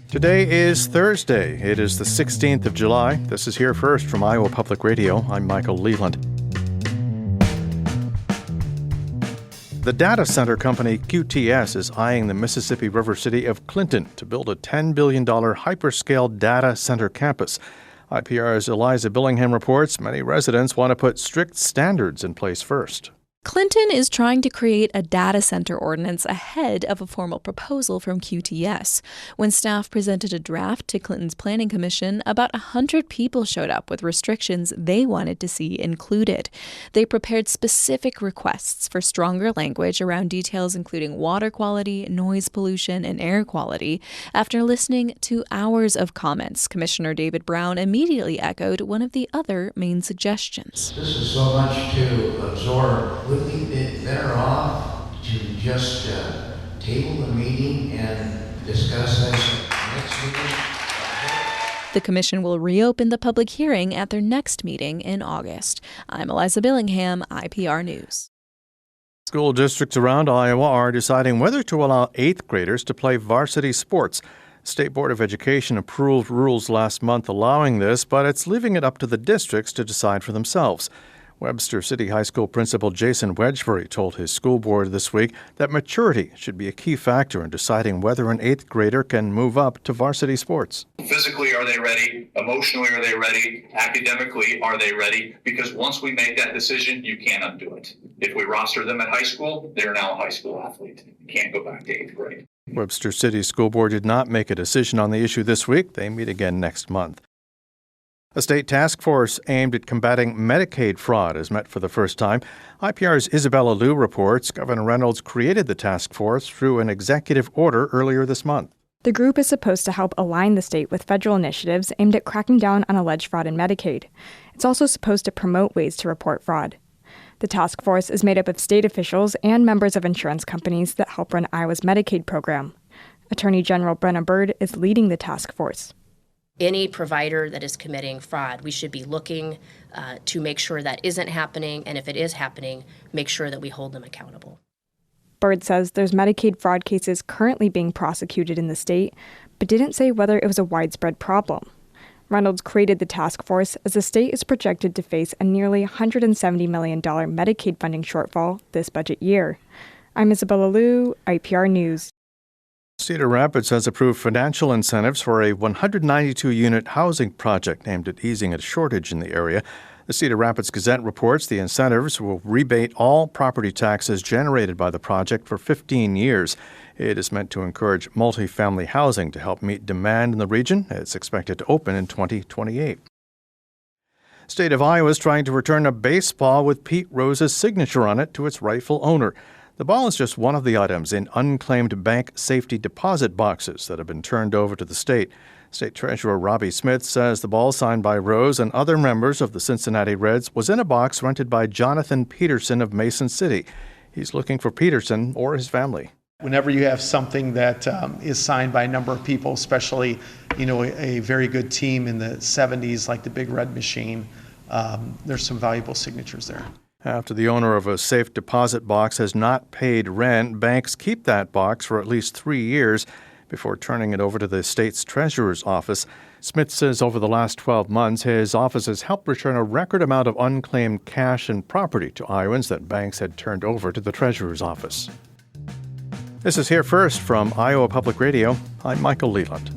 Today is Thursday. It is the 16th of July. This is Here First from Iowa Public Radio. I'm Michael Leland. The data center company QTS is eyeing the Mississippi River city of Clinton to build a $10 billion hyperscale data center campus. IPR's Eliza Billingham reports many residents want to put strict standards in place first. Clinton is trying to create a data center ordinance ahead of a formal proposal from QTS. When staff presented a draft to Clinton's Planning Commission, about 100 people showed up with restrictions they wanted to see included. They prepared specific requests for stronger language around details including water quality, noise pollution, and air quality. After listening to hours of comments, Commissioner David Brown immediately echoed one of the other main suggestions. This is so much to absorb. Would we be better off to just table the meeting and discuss this next meeting? The commission will reopen the public hearing at their next meeting in August. I'm Eliza Billingham, IPR News. School districts around Iowa are deciding whether to allow 8th graders to play varsity sports. State Board of Education approved rules last month allowing this, but it's leaving it up to the districts to decide for themselves. Webster City High School Principal Jason Wedgbury told his school board this week that maturity should be a key factor in deciding whether an 8th grader can move up to varsity sports. Physically, are they ready? Emotionally, are they ready? Academically, are they ready? Because once we make that decision, you can't undo it. If we roster them at high school, they're now a high school athlete. You can't go back to 8th grade. Webster City School Board did not make a decision on the issue this week. They meet again next month. A state task force aimed at combating Medicaid fraud has met for the first time. IPR's Isabella Liu reports Governor Reynolds created the task force through an executive order earlier this month. The group is supposed to help align the state with federal initiatives aimed at cracking down on alleged fraud in Medicaid. It's also supposed to promote ways to report fraud. The task force is made up of state officials and members of insurance companies that help run Iowa's Medicaid program. Attorney General Brenna Bird is leading the task force. Any provider that is committing fraud, we should be looking to make sure that isn't happening, and if it is happening, make sure that we hold them accountable. Bird says there's Medicaid fraud cases currently being prosecuted in the state, but didn't say whether it was a widespread problem. Reynolds created the task force as the state is projected to face a nearly $170 million Medicaid funding shortfall this budget year. I'm Isabella Liu, IPR News. Cedar Rapids has approved financial incentives for a 192-unit housing project aimed at easing a shortage in the area. The Cedar Rapids Gazette reports the incentives will rebate all property taxes generated by the project for 15 years. It is meant to encourage multifamily housing to help meet demand in the region. It's expected to open in 2028. State of Iowa is trying to return a baseball with Pete Rose's signature on it to its rightful owner. The ball is just one of the items in unclaimed bank safety deposit boxes that have been turned over to the state. State Treasurer Robbie Smith says the ball signed by Rose and other members of the Cincinnati Reds was in a box rented by Jonathan Peterson of Mason City. He's looking for Peterson or his family. Whenever you have something that is signed by a number of people, especially a very good team in the 70s like the Big Red Machine, there's some valuable signatures there. After the owner of a safe deposit box has not paid rent, banks keep that box for at least 3 years before turning it over to the state's treasurer's office. Smith says over the last 12 months, his office has helped return a record amount of unclaimed cash and property to Iowans that banks had turned over to the treasurer's office. This is Here First from Iowa Public Radio. I'm Michael Leland.